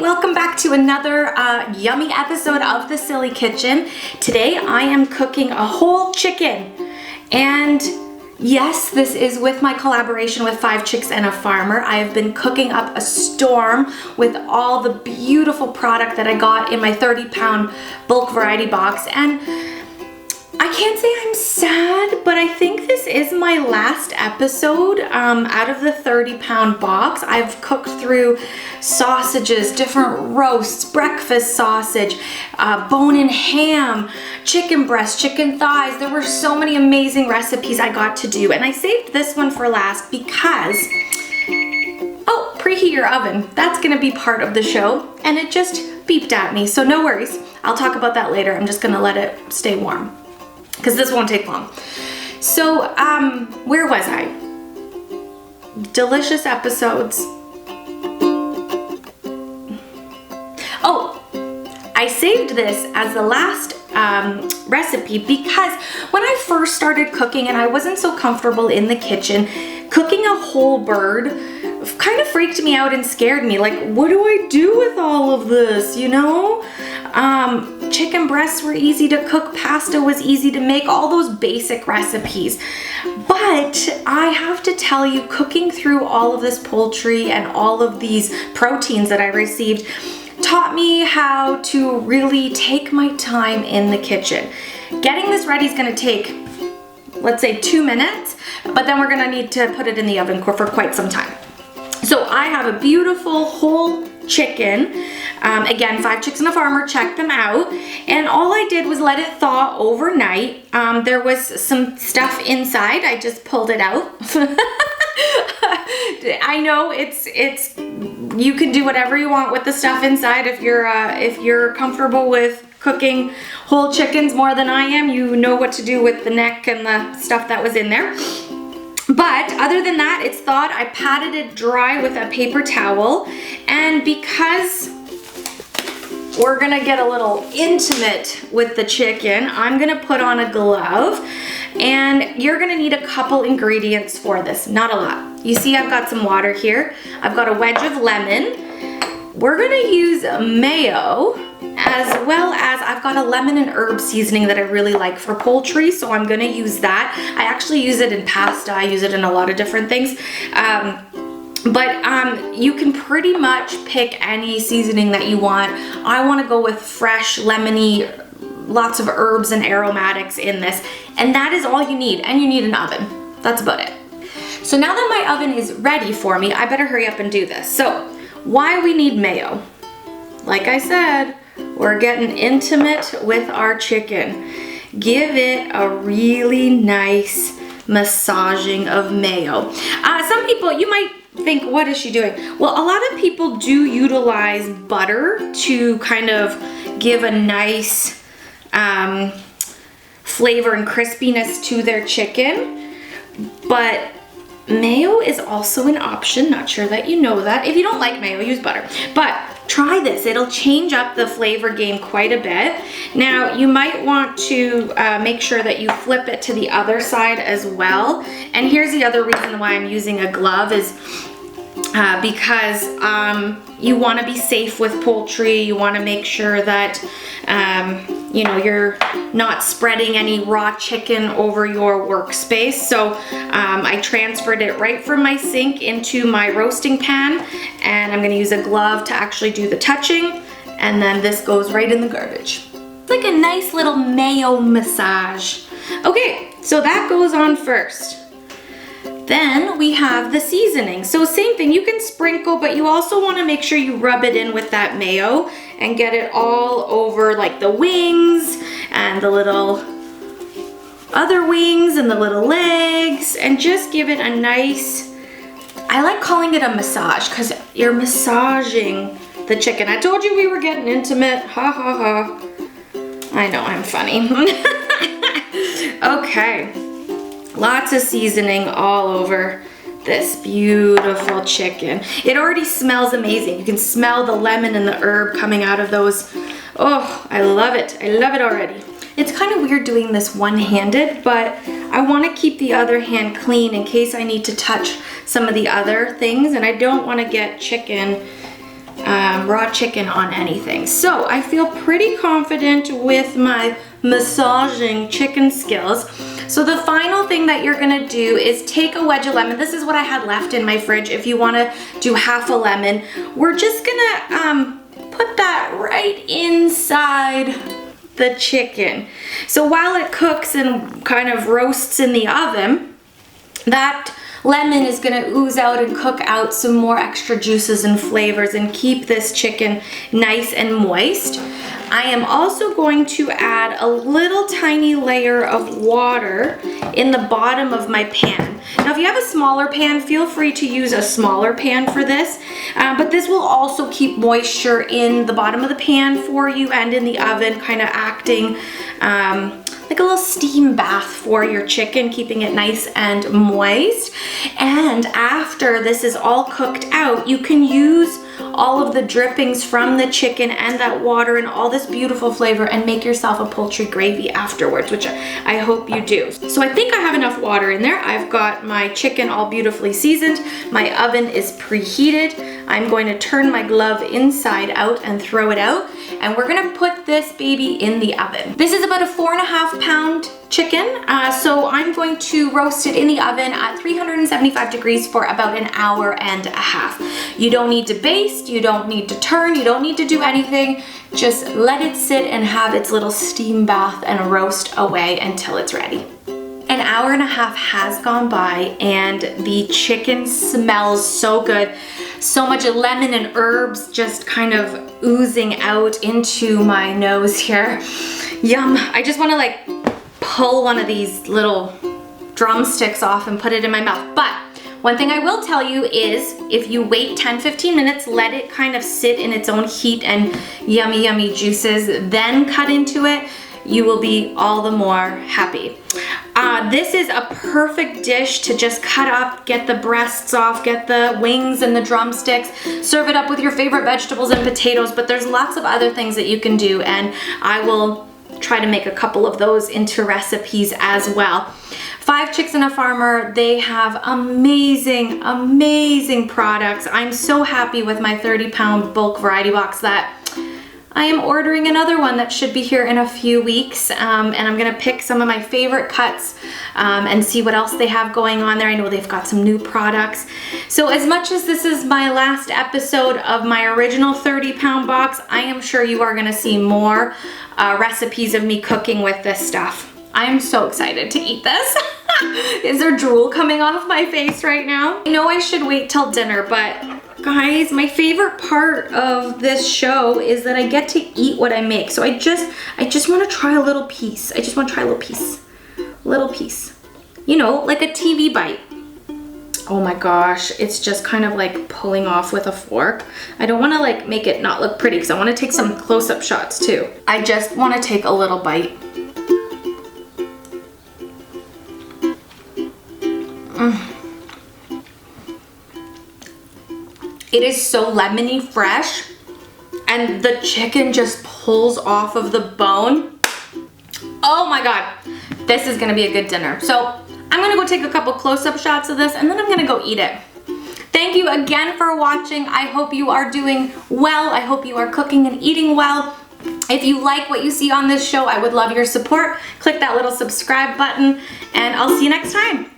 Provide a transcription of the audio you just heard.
welcome back to another yummy episode of The Silly Kitchen. Today I am cooking a whole chicken, and yes, this is with my collaboration with 5 Chicks and a Farmer. I have been cooking up a storm with all the beautiful product that I got in my 30-pound bulk variety box, and I can't say I'm sad, but I think this is my last episode out of the 30-pound box. I've cooked through sausages, different roasts, breakfast sausage, bone-in ham, chicken breast, chicken thighs. There were so many amazing recipes I got to do, and I saved this one for last because, oh, preheat your oven. That's gonna be part of the show, and it just beeped at me, so no worries. I'll talk about that later. I'm just gonna let it stay warm, because this won't take long. So, where was I? Delicious episodes. Oh, I saved this as the last recipe because when I first started cooking and I wasn't so comfortable in the kitchen, cooking a whole bird kind of freaked me out and scared me. Like, what do I do with all of this, you know? Chicken breasts were easy to cook, pasta was easy to make, all those basic recipes. But I have to tell you, cooking through all of this poultry and all of these proteins that I received taught me how to really take my time in the kitchen. Getting this ready is gonna take, let's say, 2 minutes, but then we're gonna need to put it in the oven for quite some time. So I have a beautiful whole chicken. Again, 5 Chicks and a Farmer, check them out. And all I did was let it thaw overnight. There was some stuff inside. I just pulled it out. I know it's you can do whatever you want with the stuff inside. If you're comfortable with cooking whole chickens more than I am, you know what to do with the neck and the stuff that was in there. But other than that, it's thawed. I patted it dry with a paper towel, and because we're gonna get a little intimate with the chicken, I'm gonna put on a glove, and you're gonna need a couple ingredients for this, not a lot. You see I've got some water here. I've got a wedge of lemon. We're gonna use mayo, as well as I've got a lemon and herb seasoning that I really like for poultry, so I'm gonna use that. I actually use it in pasta, I use it in a lot of different things. But you can pretty much pick any seasoning that you want. I wanna go with fresh, lemony, lots of herbs and aromatics in this, and that is all you need, and you need an oven. That's about it. So now that my oven is ready for me, I better hurry up and do this. So, why we need mayo? Like I said, we're getting intimate with our chicken. Give it a really nice massaging of mayo. Some people, you might think, what is she doing? Well, a lot of people do utilize butter to kind of give a nice flavor and crispiness to their chicken, but mayo is also an option. Not sure that you know that. If you don't like mayo, use butter. But try this. It'll change up the flavor game quite a bit. Now, you might want to make sure that you flip it to the other side as well. And here's the other reason why I'm using a glove is because you want to be safe with poultry. You want to make sure that you know, you're not spreading any raw chicken over your workspace. So I transferred it right from my sink into my roasting pan, and I'm gonna use a glove to actually do the touching, and then this goes right in the garbage. Like a nice little mayo massage. Okay, so that goes on first. Then we have the seasoning. So same thing, you can sprinkle, but you also wanna make sure you rub it in with that mayo and get it all over, like the wings and the little other wings and the little legs, and just give it a nice, I like calling it a massage because you're massaging the chicken. I told you we were getting intimate, ha ha ha. I know, I'm funny. Okay, lots of seasoning all over this beautiful chicken. It already smells amazing. You can smell the lemon and the herb coming out of those. Oh, I love it. I love it already. It's kind of weird doing this one-handed, but I want to keep the other hand clean in case I need to touch some of the other things, and I don't want to get chicken raw chicken on anything. So I feel pretty confident with my massaging chicken skills. So the final thing that you're gonna do is take a wedge of lemon. This is what I had left in my fridge. If you wanna do half a lemon, we're just gonna put that right inside the chicken. So while it cooks and kind of roasts in the oven, that lemon is gonna ooze out and cook out some more extra juices and flavors and keep this chicken nice and moist. I am also going to add a little tiny layer of water in the bottom of my pan. Now, if you have a smaller pan, feel free to use a smaller pan for this, but this will also keep moisture in the bottom of the pan for you and in the oven, kind of acting like a little steam bath for your chicken, keeping it nice and moist. And after this is all cooked out, you can use all of the drippings from the chicken and that water and all this beautiful flavor and make yourself a poultry gravy afterwards, which I hope you do. So I think I have enough water in there. I've got my chicken all beautifully seasoned. My oven is preheated. I'm going to turn my glove inside out and throw it out. And we're gonna put this baby in the oven. This is about a 4.5 pound chicken. So I'm going to roast it in the oven at 375 degrees for about an hour and a half. You don't need to baste, you don't need to turn, you don't need to do anything. Just let it sit and have its little steam bath and roast away until it's ready. An hour and a half has gone by and the chicken smells so good. So much lemon and herbs just kind of oozing out into my nose here. Yum. I just want to like pull one of these little drumsticks off and put it in my mouth. But one thing I will tell you is if you wait 10-15 minutes, let it kind of sit in its own heat and yummy, yummy juices, then cut into it, you will be all the more happy. This is a perfect dish to just cut up, get the breasts off, get the wings and the drumsticks, serve it up with your favorite vegetables and potatoes, but there's lots of other things that you can do, and I will try to make a couple of those into recipes as well. 5 Chicks and a Farmer, they have amazing, amazing products. I'm so happy with my 30-pound bulk variety box that I am ordering another one that should be here in a few weeks, and I'm gonna pick some of my favorite cuts and see what else they have going on there. I know they've got some new products. So as much as this is my last episode of my original 30-pound box, I am sure you are gonna see more recipes of me cooking with this stuff. I'm so excited to eat this. Is there drool coming off my face right now? I know I should wait till dinner, but guys, my favorite part of this show is that I get to eat what I make. So I just want to try a little piece. I just want to try a little piece. Little piece. You know, like a TV bite. Oh my gosh, it's just kind of like pulling off with a fork. I don't want to like make it not look pretty because I want to take some close-up shots too. I just want to take a little bite. It is so lemony fresh and the chicken just pulls off of the bone. Oh my God, this is gonna be a good dinner. So I'm gonna go take a couple close-up shots of this and then I'm gonna go eat it. Thank you again for watching. I hope you are doing well. I hope you are cooking and eating well. If you like what you see on this show, I would love your support. Click that little subscribe button and I'll see you next time.